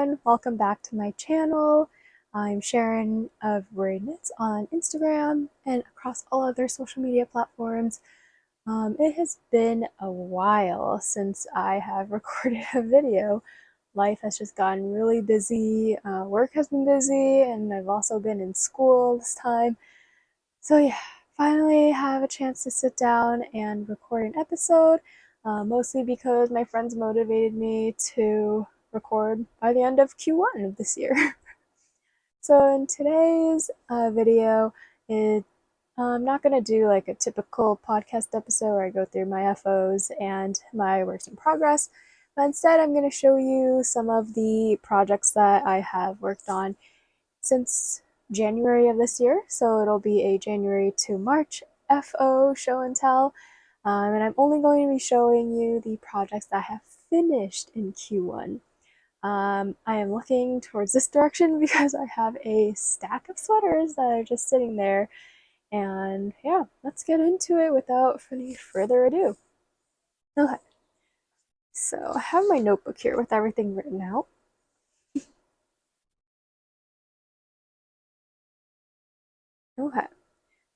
everyone, welcome back to my channel. I'm Sharon of Worried Knits on Instagram and across all other social media platforms. It has been a while since I have recorded a video. Life has just gotten really busy, work has been busy, and I've also been in school this time. So yeah, finally have a chance to sit down and record an episode, mostly because my friends motivated me to record by the end of Q1 of this year. So in today's video, I'm not going to do like a typical podcast episode where I go through my FOs and my works in progress, but instead I'm going to show you some of the projects that I have worked on since January of this year. So it'll be a January to March FO show and tell. And I'm only going to be showing you the projects that I have finished in Q1. I am looking towards this direction because I have a stack of sweaters that are just sitting there. And yeah, let's get into it without any further ado. Okay, so I have my notebook here with everything written out. Okay,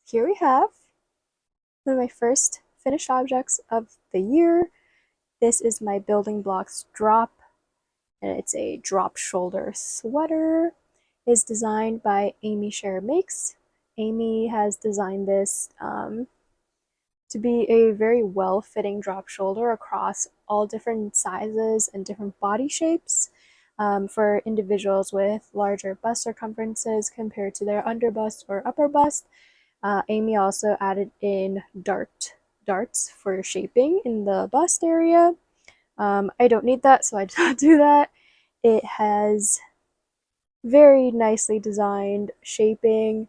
here we have one of my first finished objects of the year. This is my building blocks drop, and it's a drop shoulder sweater. It's designed by Aimee Sher Makes. Aimee has designed this to be a very well-fitting drop shoulder across all different sizes and different body shapes, for individuals with larger bust circumferences compared to their under bust or upper bust. Aimee also added in darts for shaping in the bust area. I don't need that, so I did not do that. It has very nicely designed shaping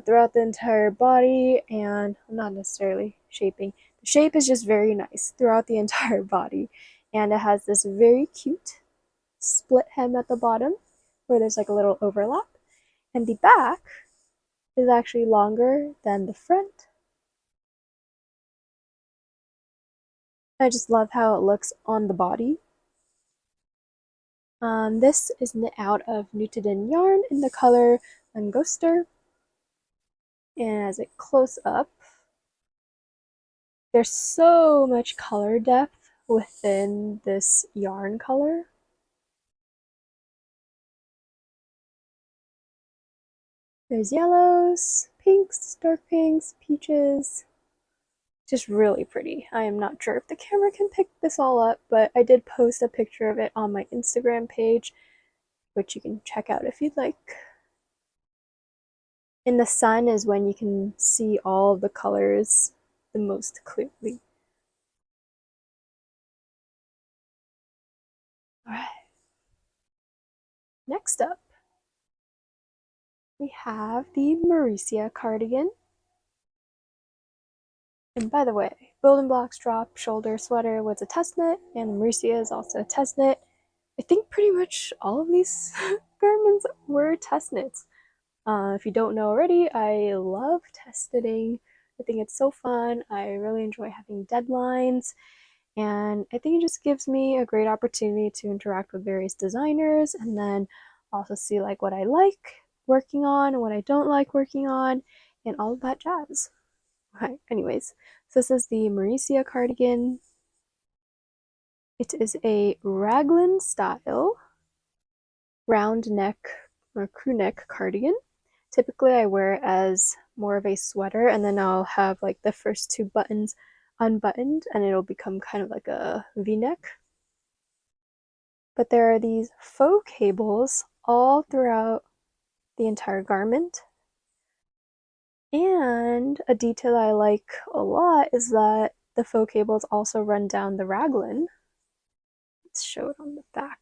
throughout the entire body, and not necessarily shaping. The shape is just very nice throughout the entire body, and it has this very cute split hem at the bottom where there's like a little overlap, and the back is actually longer than the front. I just love how it looks on the body. This is knit out of Nutiden yarn in the color Languster. And as it close up, there's so much color depth within this yarn color. There's yellows, pinks, dark pinks, peaches. Just really pretty. I am not sure if the camera can pick this all up, but I did post a picture of it on my Instagram page, which you can check out if you'd like. In the sun is when you can see all of the colors the most clearly. Alright. Next up, we have the Mercia Cardigan. And by the way, building blocks drop shoulder sweater was a test knit, and Marysia is also a test knit. I think pretty much all of these garments were test knits. If you don't know already, I love test knitting. I think it's so fun. I really enjoy having deadlines, and I think it just gives me a great opportunity to interact with various designers and then also see like what I like working on and what I don't like working on and all of that jazz. Okay, anyways, so this is the Mercia cardigan. It is a raglan style round neck or crew neck cardigan. Typically I wear it as more of a sweater, and then I'll have like the first two buttons unbuttoned and it'll become kind of like a v-neck. But there are these faux cables all throughout the entire garment. And a detail I like a lot is that the faux cables also run down the raglan. Let's show it on the back.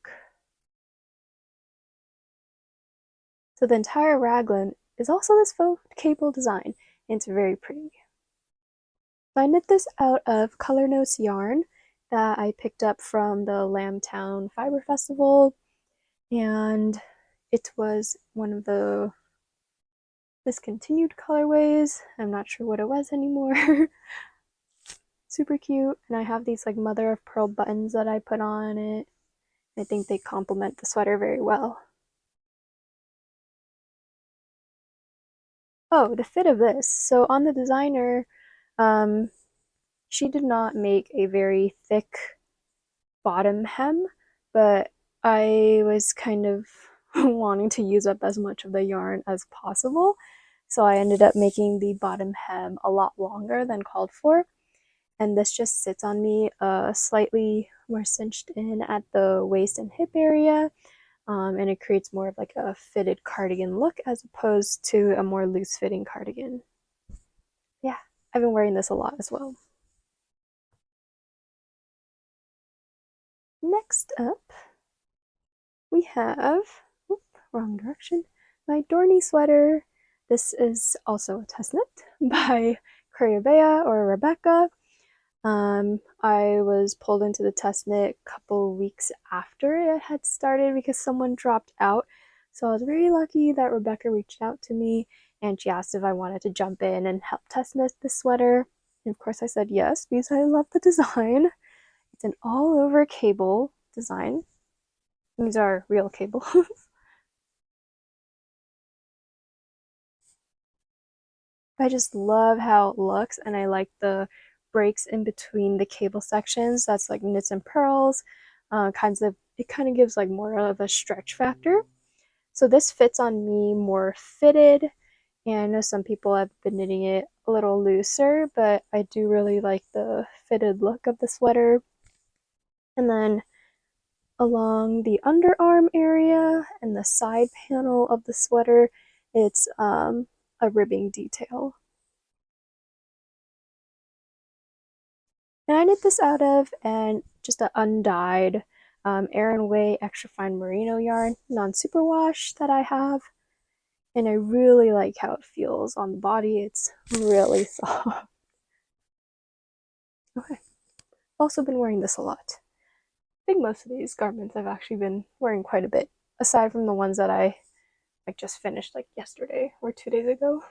So the entire raglan is also this faux cable design, and it's very pretty. So I knit this out of Color Notes yarn that I picked up from the Lambtown Fiber Festival, and it was one of the discontinued colorways. I'm not sure what it was anymore. Super cute, and I have these like mother of pearl buttons that I put on it, I think they complement the sweater very well. Oh, the fit of this. So on the designer, she did not make a very thick bottom hem, but I was kind of wanting to use up as much of the yarn as possible. So I ended up making the bottom hem a lot longer than called for. And this just sits on me slightly more cinched in at the waist and hip area. And it creates more of like a fitted cardigan look as opposed to a more loose fitting cardigan. Yeah, I've been wearing this a lot as well. Next up, we have, wrong direction, my Dorney Sweater. This is also a test knit by Bea or Rebecca. I was pulled into the test knit a couple weeks after it had started because someone dropped out. So I was very lucky that Rebecca reached out to me and she asked if I wanted to jump in and help test knit the sweater. And of course I said yes because I love the design. It's an all over cable design. These are real cables. I just love how it looks, and I like the breaks in between the cable sections. That's like knits and pearls. It kind of gives like more of a stretch factor. So this fits on me more fitted, and I know some people have been knitting it a little looser, but I do really like the fitted look of the sweater. And then along the underarm area and the side panel of the sweater, it's a ribbing detail. And I knit this out of and just an undyed Aran Extrafine Merino yarn, non-superwash that I have. And I really like how it feels on the body. It's really soft. Okay. Also been wearing this a lot. I think most of these garments I've actually been wearing quite a bit, aside from the ones that I like just finished like yesterday or 2 days ago.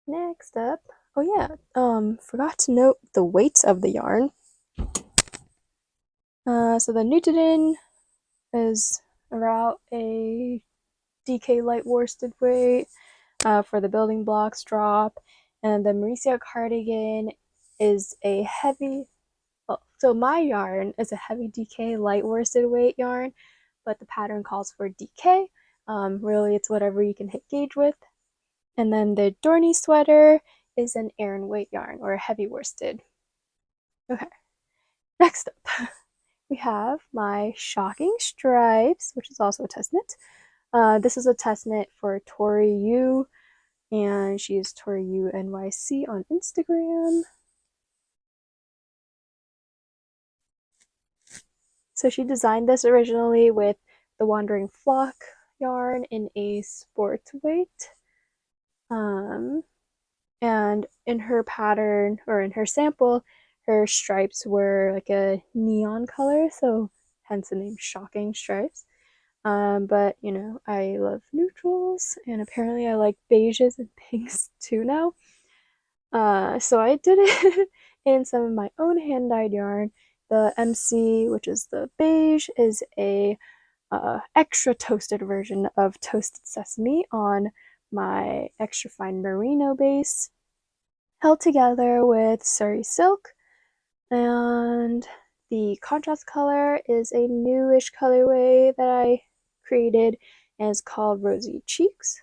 Next up, oh yeah, forgot to note the weights of the yarn. So the Nutiden is about a DK light worsted weight for the building blocks drop, and the Mercia Cardigan is a heavy. Well, so my yarn is a heavy DK light worsted weight yarn, but the pattern calls for DK. Really, it's whatever you can hit gauge with. And then the Dorney Sweater is an Aran weight yarn or a heavy worsted. Okay, next up. We have my Shocking Stripes, which is also a test knit. This is a test knit for Tori U, and she is Tori U NYC on Instagram. So she designed this originally with the Wandering Flock yarn in a sport weight. And in her pattern, or in her sample, her stripes were like a neon color, so hence the name Shocking Stripes. But you know, I love neutrals, and apparently I like beiges and pinks too now. So I did it in some of my own hand-dyed yarn. The MC, which is the beige, is a extra toasted version of toasted sesame on my Extrafine Merino base, held together with Suri silk. And the contrast color is a newish colorway that I created, and it's called Rosy Cheeks.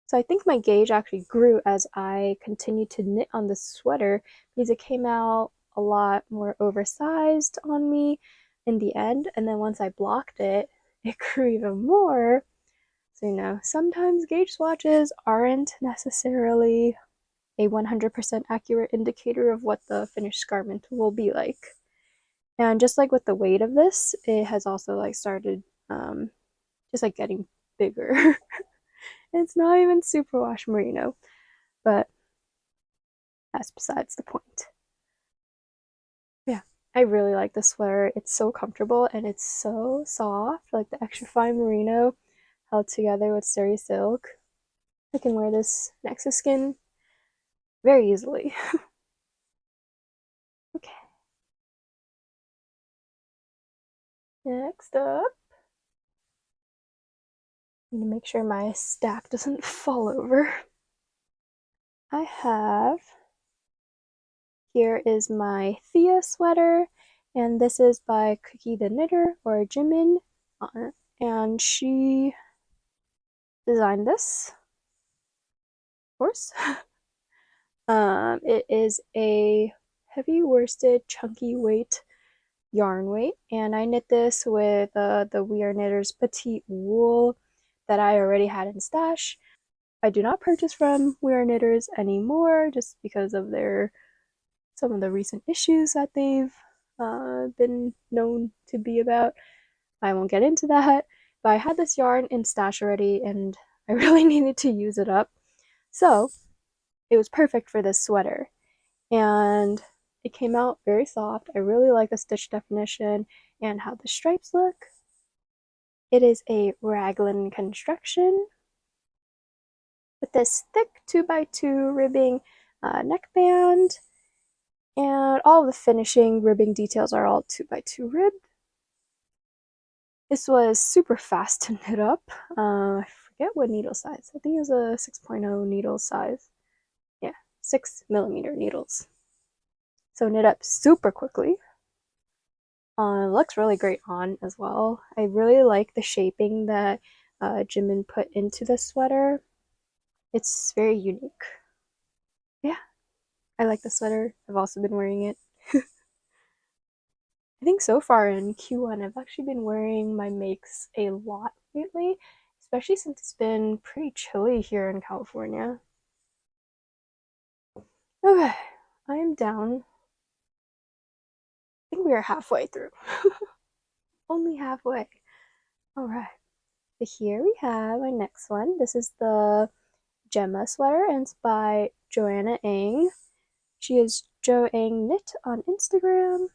So I think my gauge actually grew as I continued to knit on the sweater because it came out a lot more oversized on me in the end. And then once I blocked it, it grew even more. So, you know, sometimes gauge swatches aren't necessarily a 100% accurate indicator of what the finished garment will be like. And just like with the weight of this, it has also like started just like getting bigger. It's not even superwash merino, but that's besides the point. Yeah, I really like this sweater. It's so comfortable and it's so soft, like the Extrafine merino held together with Suri silk. I can wear this next to skin very easily. Okay, Next up, I'm gonna make sure my stack doesn't fall over. I have, here is my Thea Sweater, and this is by CookietheKnitter or Jimin, and she designed this, of course. It is a heavy worsted, chunky weight yarn weight, and I knit this with the We Are Knitters Petite wool that I already had in stash. I do not purchase from We Are Knitters anymore just because of some of the recent issues that they've been known to be about. I won't get into that, but I had this yarn in stash already and I really needed to use it up. So it was perfect for this sweater. And it came out very soft. I really like the stitch definition and how the stripes look. It is a raglan construction with this thick 2x2 ribbing neckband, and all the finishing ribbing details are all 2x2 ribbed. This was super fast to knit up. I forget what needle size. I think it was a 6.0 needle size. Yeah, 6mm needles. So knit up super quickly. Looks really great on as well. I really like the shaping that Jimin put into the sweater. It's very unique. Yeah, I like the sweater. I've also been wearing it. I think so far in Q1, I've actually been wearing my makes a lot lately, especially since it's been pretty chilly here in California. Okay, I am down. I think we are halfway through. Only halfway. Alright, so here we have my next one. This is the Gemma Sweater, and it's by Joanna Ang. She is Jo Ang Knit on Instagram.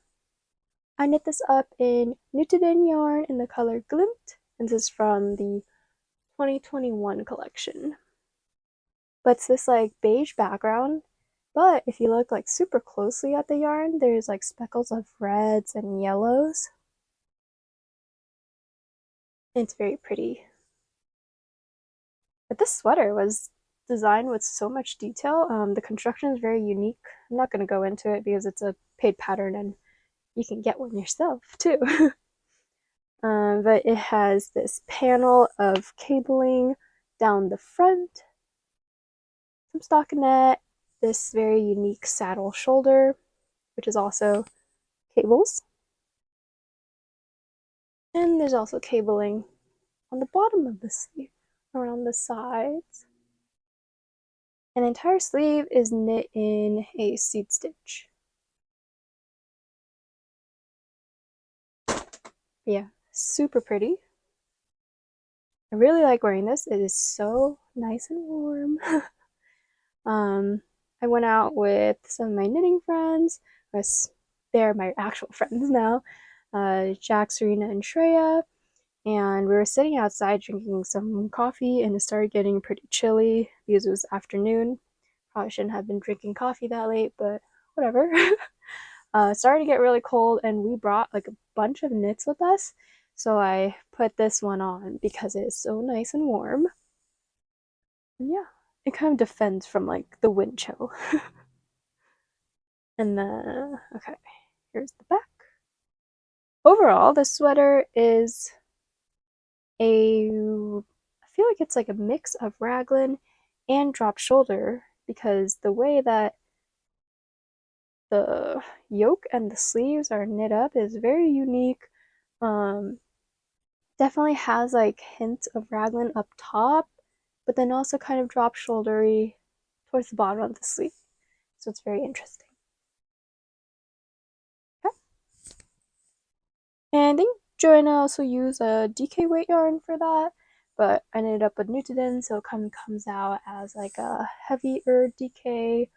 I knit this up in Nutiden yarn in the color Glimt, and this is from the 2021 collection. But it's this like beige background, but if you look like super closely at the yarn, there's like speckles of reds and yellows. It's very pretty. But this sweater was designed with so much detail. The construction is very unique. I'm not going to go into it because it's a paid pattern and you can get one yourself too. But it has this panel of cabling down the front, some stockinette, this very unique saddle shoulder, which is also cables. And there's also cabling on the bottom of the sleeve, around the sides. And the entire sleeve is knit in a seed stitch. Yeah, super pretty. I really like wearing this. It is so nice and warm. I went out with some of my knitting friends. They're my actual friends now. Jack, Serena, and Shreya. And we were sitting outside drinking some coffee, and it started getting pretty chilly because it was afternoon. Probably shouldn't have been drinking coffee that late, but whatever. It started to get really cold, and we brought like a bunch of knits with us. So I put this one on because it is so nice and warm. And yeah, it kind of defends from like the wind chill. And then, okay, here's the back. Overall, the sweater is I feel like it's like a mix of raglan and drop shoulder because the way that the yoke and the sleeves are knit up is very unique. Definitely has like hints of raglan up top, but then also kind of drop shouldery towards the bottom of the sleeve. So it's very interesting. Okay. And I think Joanna also used a DK weight yarn for that, but I ended up with Nutiden, so it kind of comes out as like a heavier DK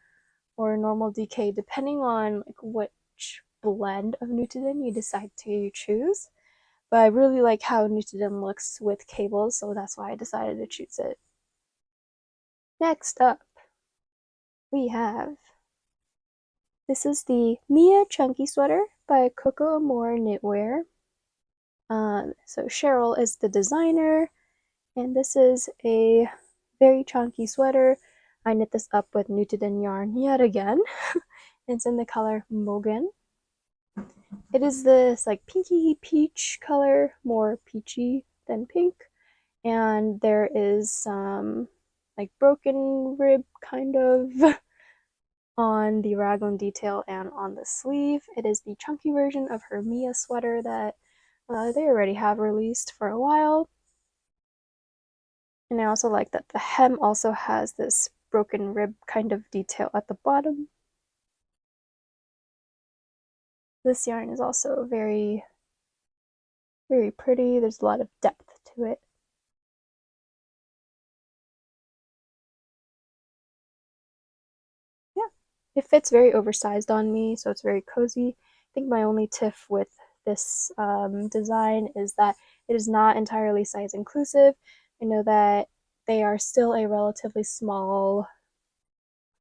or normal DK, depending on like which blend of Nutiden you decide to choose. But I really like how Nutiden looks with cables, so that's why I decided to choose it. Next up, we have, this is the Mia Chunky Sweater by Coco Amore Knitwear. So Cheryl is the designer, and this is a very chunky sweater. I knit this up with Nutiden yarn yet again. It's in the color Mogan. It is this like pinky peach color, more peachy than pink, and there is some like broken rib kind of on the raglan detail and on the sleeve. It is the chunky version of her Mia sweater that they already have released for a while. And I also like that the hem also has this broken rib kind of detail at the bottom. This yarn is also very, very pretty. There's a lot of depth to it. Yeah, it fits very oversized on me, so it's very cozy. I think my only tiff with this design is that it is not entirely size inclusive. I know that they are still a relatively small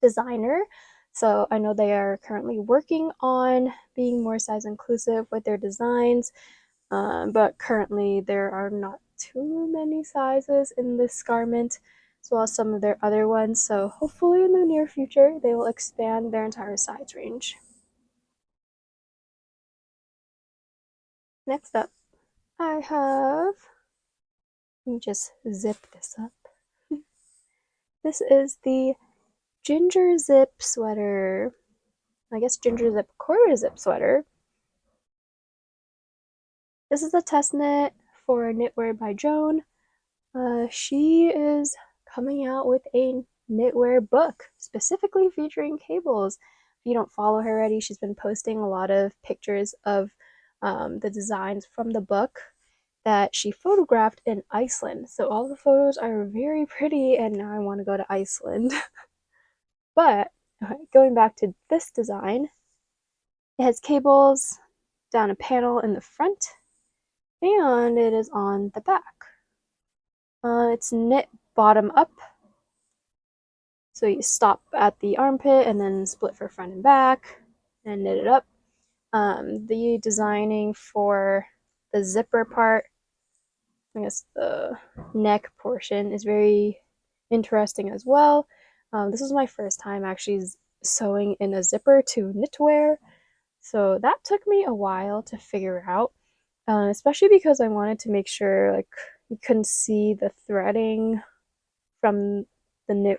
designer, so I know they are currently working on being more size inclusive with their designs, but currently there are not too many sizes in this garment as well as some of their other ones, so hopefully in the near future they will expand their entire size range. Next up, I have, let me just zip this up. This is the ginger zip sweater. I guess ginger zip quarter zip sweater. This is a test knit for Knitwear by Joan. She is coming out with a knitwear book specifically featuring cables. If you don't follow her already, she's been posting a lot of pictures of the designs from the book that she photographed in Iceland. So all the photos are very pretty, and now I want to go to Iceland. But going back to this design, it has cables down a panel in the front, and it is on the back. It's knit bottom up, so you stop at the armpit and then split for front and back and knit it up. The designing for the zipper part, I guess the neck portion, is very interesting as well. This was my first time actually sewing in a zipper to knitwear, so that took me a while to figure out, especially because I wanted to make sure like you couldn't see the threading from the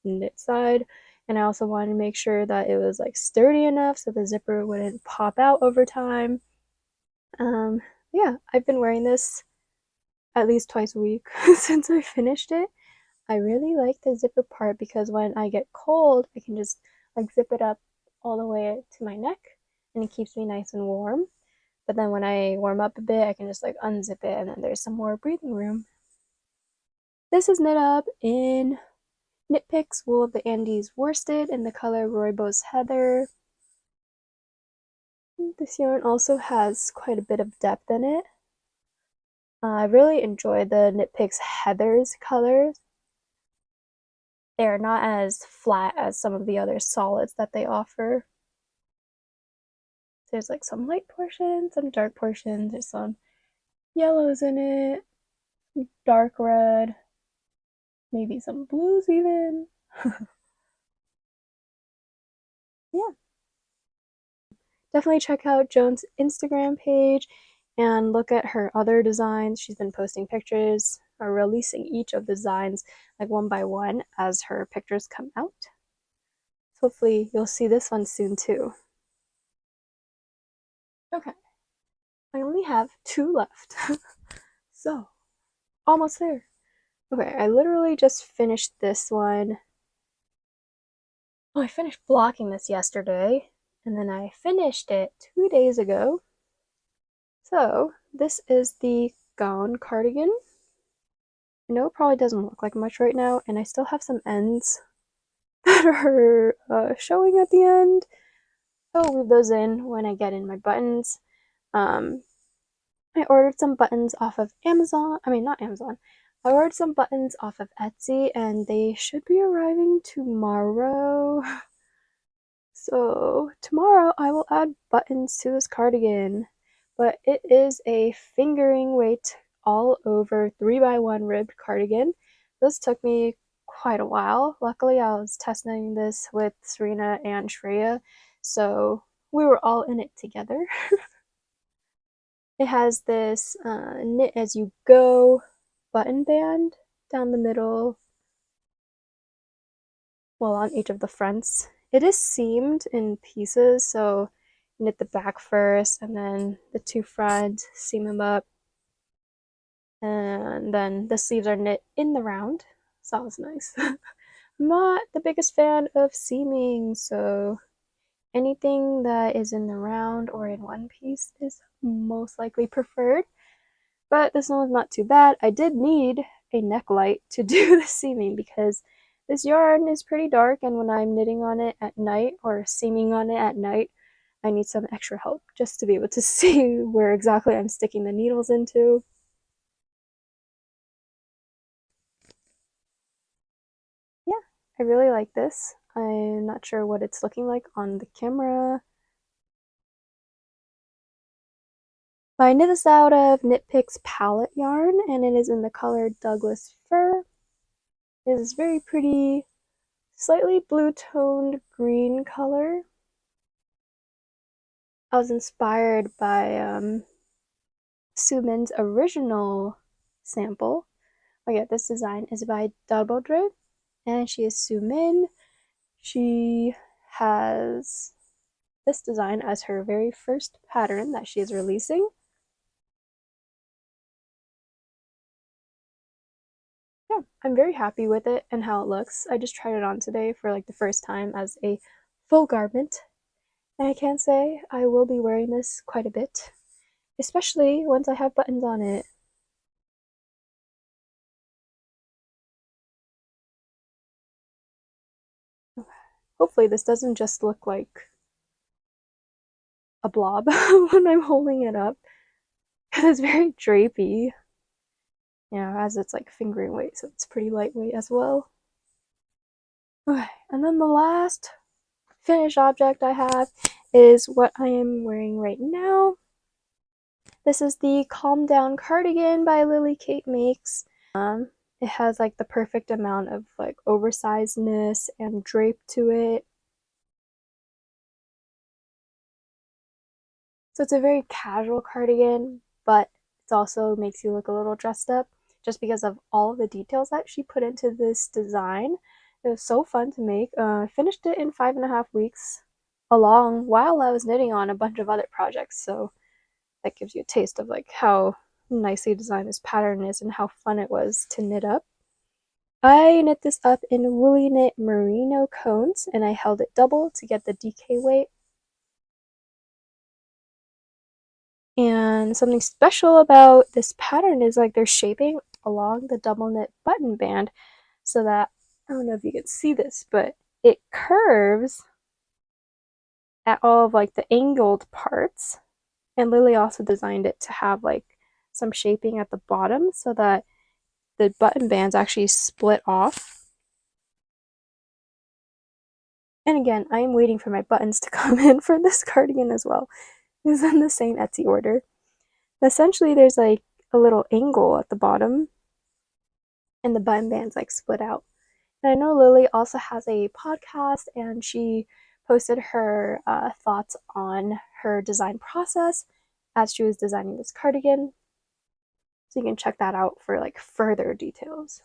knit side, and I also wanted to make sure that it was like sturdy enough so the zipper wouldn't pop out over time. Yeah, I've been wearing this at least twice a week since I finished it. I really like the zipper part because when I get cold, I can just like zip it up all the way to my neck and it keeps me nice and warm. But then when I warm up a bit, I can just like unzip it and then there's some more breathing room. This is knit up in Knit Picks Wool of the Andes worsted in the color Rooibos Heather. This yarn also has quite a bit of depth in it. I really enjoy the Knit Picks Heather's colors. They are not as flat as some of the other solids that they offer. There's like some light portions, some dark portions, there's some yellows in it, dark red, maybe some blues even. Yeah. Definitely check out Joan's Instagram page and look at her other designs. She's been posting pictures or releasing each of the designs like one by one as her pictures come out. So hopefully you'll see this one soon too. Okay, I only have two left. So, almost there. Okay, I literally just finished this one. Oh, I finished blocking this yesterday, and then I finished it 2 days ago. So, this is the gown cardigan. I know it probably doesn't look like much right now, and I still have some ends that are showing at the end. I'll leave those in when I get in my buttons. I ordered some buttons off of Amazon. I mean, not Amazon. I ordered some buttons off of Etsy, and they should be arriving tomorrow. So tomorrow I will add buttons to this cardigan. but it is a fingering weight all over 3x1 ribbed cardigan. This took me quite a while. Luckily, I was testing this with Serena and Shreya, so we were all in it together. It has this knit as you go button band down the middle, well, on each of the fronts. It is seamed in pieces, so knit the back first and then the two front, seam them up, and then the sleeves are knit in the round, so that was nice. I'm not the biggest fan of seaming, so anything that is in the round or in one piece is most likely preferred. But this one was not too bad. I did need a neck light to do the seaming because this yarn is pretty dark, and when I'm knitting on it at night or seaming on it at night, I need some extra help just to be able to see where exactly I'm sticking the needles into. Yeah, I really like this. I'm not sure what it's looking like on the camera. I knit this out of Knit Picks palette yarn, and it is in the color Douglas Fir. It is very pretty, slightly blue-toned green color. I was inspired by Sumin's original sample. Oh yeah, this design is by Doubledre, and she is Sumin. She has this design as her very first pattern that she is releasing. Yeah, I'm very happy with it and how it looks. I just tried it on today for like the first time as a full garment, and I can say I will be wearing this quite a bit, especially once I have buttons on it. Hopefully this doesn't just look like a blob when I'm holding it up. It's very drapey. Yeah, as it's like fingering weight, so it's pretty lightweight as well. Okay, and then the last finished object I have is what I am wearing right now. This is the Calm Down cardigan by Lily Kate Makes. It has like the perfect amount of like oversizedness and drape to it. So it's a very casual cardigan, but it also makes you look a little dressed up just because of all of the details that she put into this design. It was so fun to make. I finished it in 5.5 weeks along while I was knitting on a bunch of other projects, so that gives you a taste of like how nicely designed this pattern is and how fun it was to knit up. I knit this up in woolly knit merino cones, and I held it double to get the DK weight. And something special about this pattern is like there's shaping along the double knit button band, so that, I don't know if you can see this, but it curves at all of like the angled parts. And Lily also designed it to have like some shaping at the bottom so that the button bands actually split off. And again, I am waiting for my buttons to come in for this cardigan as well. It's in the same Etsy order. Essentially, there's like a little angle at the bottom, and the button bands like split out. And I know Lily also has a podcast, and she posted her thoughts on her design process as she was designing this cardigan. So you can check that out for like further details.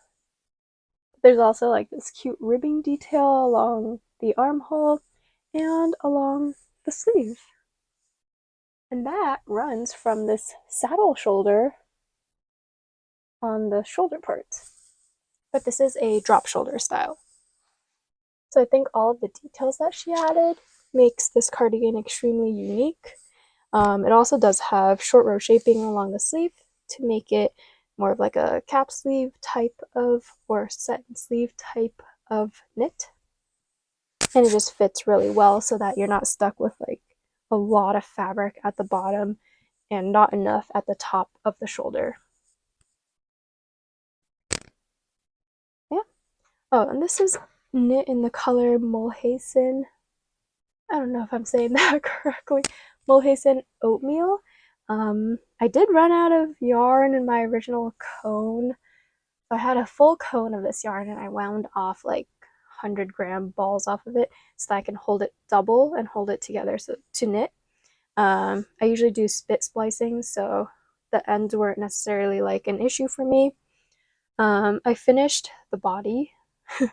There's also like this cute ribbing detail along the armhole and along the sleeve. And that runs from this saddle shoulder on the shoulder part. But this is a drop shoulder style. So I think all of the details that she added makes this cardigan extremely unique. It also does have short row shaping along the sleeve to make it more of like a cap sleeve type of, or set sleeve type of knit. And it just fits really well so that you're not stuck with like a lot of fabric at the bottom and not enough at the top of the shoulder. Yeah. Oh, and this is knit in the color Mulhacen. I don't know if I'm saying that correctly. Mulhacen Oatmeal. I did run out of yarn in my original cone. So I had a full cone of this yarn and I wound off like 100-gram balls off of it so that I can hold it double and hold it together so to knit. I usually do spit splicing, so the ends weren't necessarily like an issue for me. I finished the body, the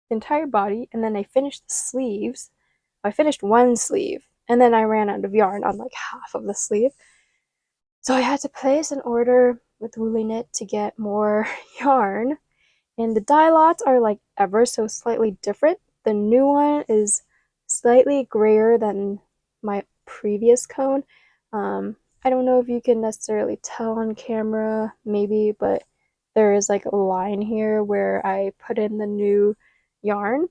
entire body, and then I finished the sleeves. I finished one sleeve, and then I ran out of yarn on like half of the sleeve. So I had to place an order with Woolly Knit to get more yarn. And the dye lots are like ever so slightly different. The new one is slightly grayer than my previous cone. I don't know if you can necessarily tell on camera, maybe, but there is like a line here where I put in the new yarn.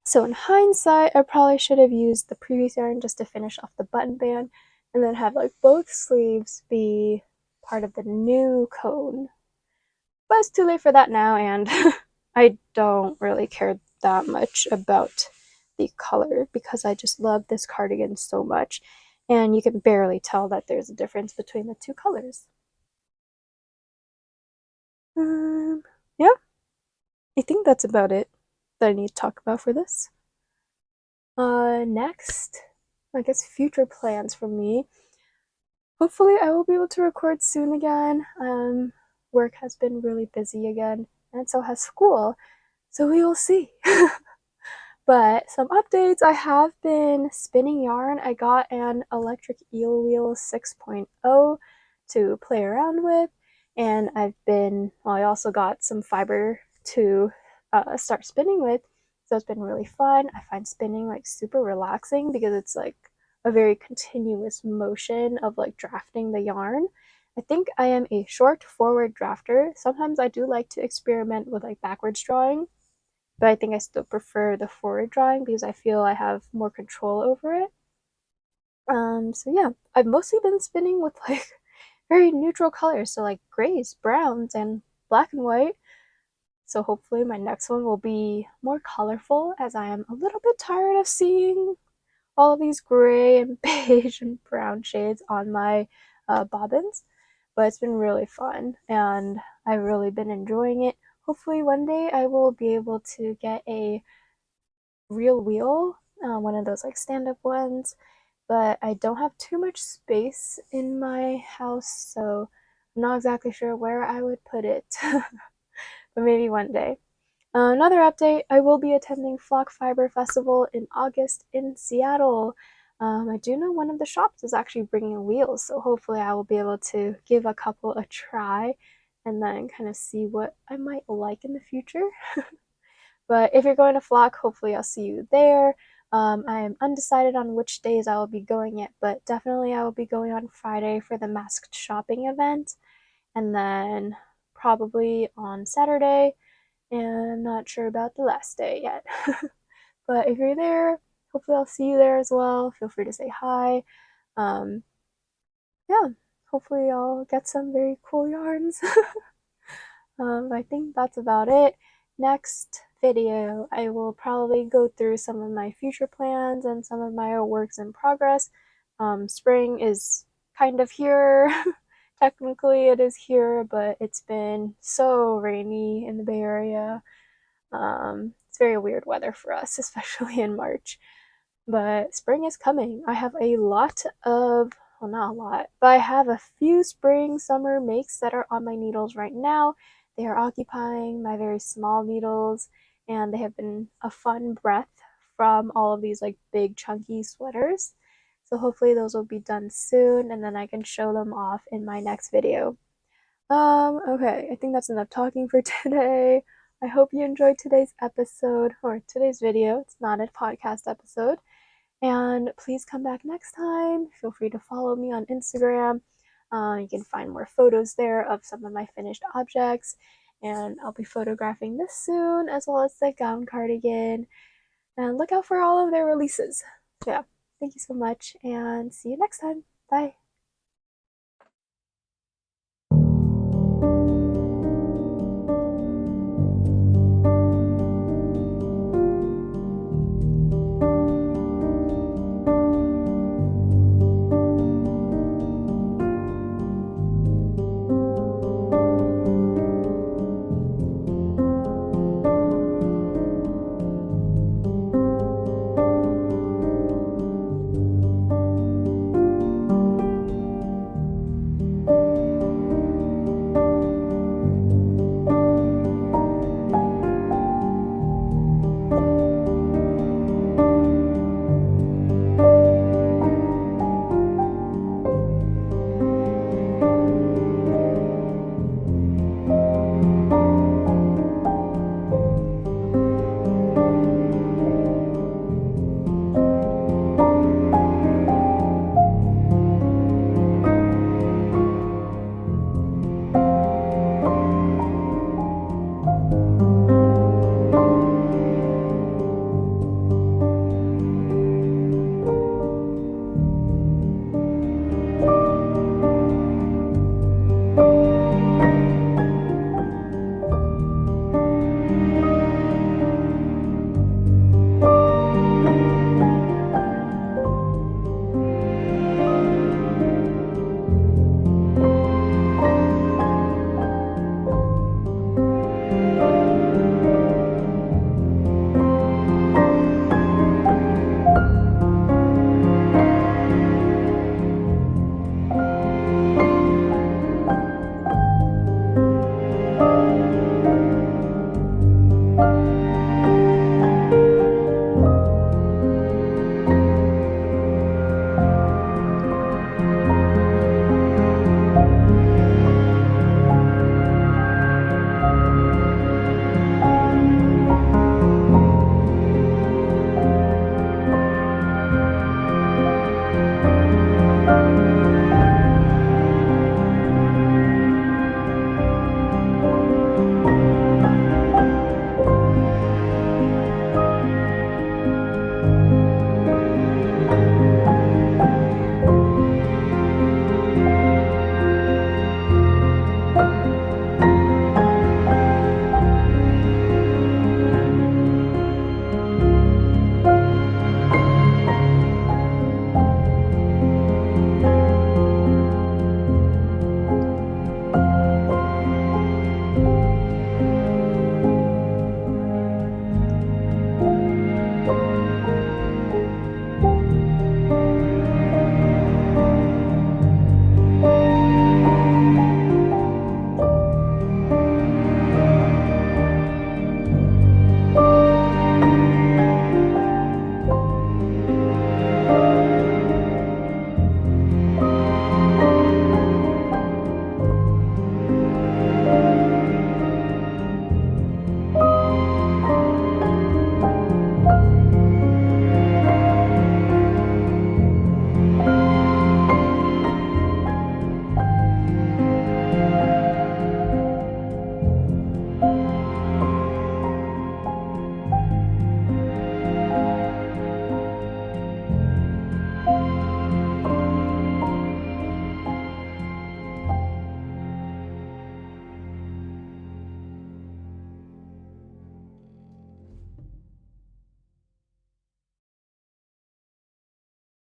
So in hindsight, I probably should have used the previous yarn just to finish off the button band and then have like both sleeves be part of the new cone. But it's too late for that now, and I don't really care that much about the color because I just love this cardigan so much, and you can barely tell that there's a difference between the two colors. Yeah, I think that's about it that I need to talk about for this. Next, I guess future plans for me. Hopefully I will be able to record soon again. Work has been really busy again, and so has school, so we will see. But some updates, I have been spinning yarn. I got an electric eel wheel 6.0 to play around with, and I also got some fiber to start spinning with, so it's been really fun. I find spinning like super relaxing because it's like a very continuous motion of like drafting the yarn. I think I am a short forward drafter. Sometimes I do like to experiment with like backwards drawing, but I think I still prefer the forward drawing because I feel I have more control over it. So yeah, I've mostly been spinning with like very neutral colors, so like grays, browns, and black and white. So hopefully my next one will be more colorful, as I am a little bit tired of seeing all of these gray and beige and brown shades on my bobbins. But it's been really fun, and I've really been enjoying it. Hopefully one day I will be able to get a real wheel, one of those like stand-up ones, but I don't have too much space in my house, so I'm not exactly sure where I would put it. But maybe one day. Another update, I will be attending Flock Fiber Festival in August in Seattle. I do know one of the shops is actually bringing a wheel, so hopefully I will be able to give a couple a try and then kind of see what I might like in the future. But if you're going to Flock, hopefully I'll see you there. I am undecided on which days I will be going yet, but definitely I will be going on Friday for the masked shopping event, and then probably on Saturday, and I'm not sure about the last day yet. But if you're there, hopefully I'll see you there as well. Feel free to say hi. Um, yeah, hopefully I'll get some very cool yarns. I think that's about it. Next video, I will probably go through some of my future plans and some of my works in progress. Spring is kind of here. Technically it is here, but it's been so rainy in the Bay Area. It's very weird weather for us, especially in March. But spring is coming. I have a lot of, well, not a lot, but I have a few spring summer makes that are on my needles right now. They are occupying my very small needles, and they have been a fun breath from all of these like big chunky sweaters. So hopefully those will be done soon, and then I can show them off in my next video. Okay, I think that's enough talking for today. I hope you enjoyed today's episode, or today's video. It's not a podcast episode. And please come back next time. Feel free to follow me on Instagram. You can find more photos there of some of my finished objects. And I'll be photographing this soon, as well as the gown cardigan. And look out for all of their releases. So yeah, thank you so much, and see you next time. Bye.